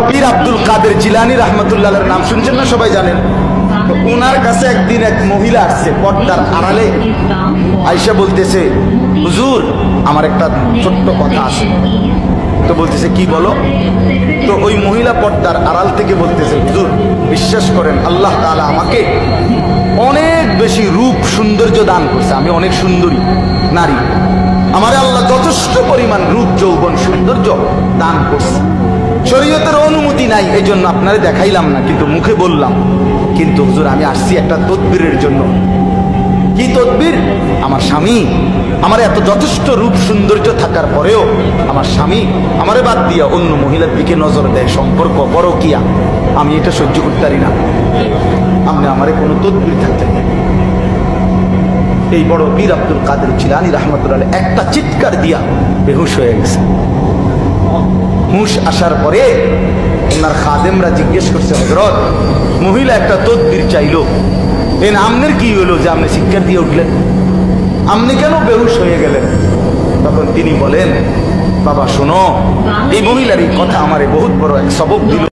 পীর আব্দুল কাদের জিলানী রাহমাতুল্লাহর নাম শুনছেন না, সবাই জানেন। তো ওনার কাছে একদিন এক মহিলা আসছে পর্দার আড়ালে, আয়েশা বলতেছে, হুজুর আমার একটা ছোট্ট কথা আছে। তো বলতেছে কি বলো? তো ওই মহিলা পর্দার আড়াল থেকে বলতেছে, হুজুর বিশ্বাস করেন আল্লাহ তাআলা আমাকে অনেক বেশি রূপ সৌন্দর্য দান করছে, আমি অনেক সুন্দরী নারী, আমারে আল্লাহ যথেষ্ট পরিমাণ রূপ যৌবন সৌন্দর্য দান করছে। শরীয়তের অনুমতি নাই, এই জন্য আপনারে দেখাইলাম না, কিন্তু মুখে বললাম। কিন্তু হুজুর আমি আসছি একটা তদবিরের জন্য। কি তদবির? আমার স্বামী আমার এত যথেষ্ট রূপ সৌন্দর্য থাকার পরেও আমার স্বামী আমারে বাদ দিয়া অন্য মহিলার দিকে নজর দেয়, সম্পর্ক পরকিয়া, আমি এটা সহ্য করতে পারি না, আপনি আমারে কোনো তদবির থাকতে না। এই বড় পীর আব্দুল কাদের জিলানী রাহমাতুল্লাহ একটা চিৎকার দিয়া বেহুশ হয়ে গেছে। হুঁশ আসার পরে ওনার খাদেমরা জিজ্ঞেস করছে, হযরত মহিলা একটা তদবির চাইলো, এন আমনের কি হলো যে আপনি চিৎকার দিয়ে উঠলেন, আপনি কেন বেহুশ হয়ে গেলেন? তখন তিনি বলেন, বাবা শোনো, এই মহিলার এই কথা আমারে বহুত বড় এক সবক দিল।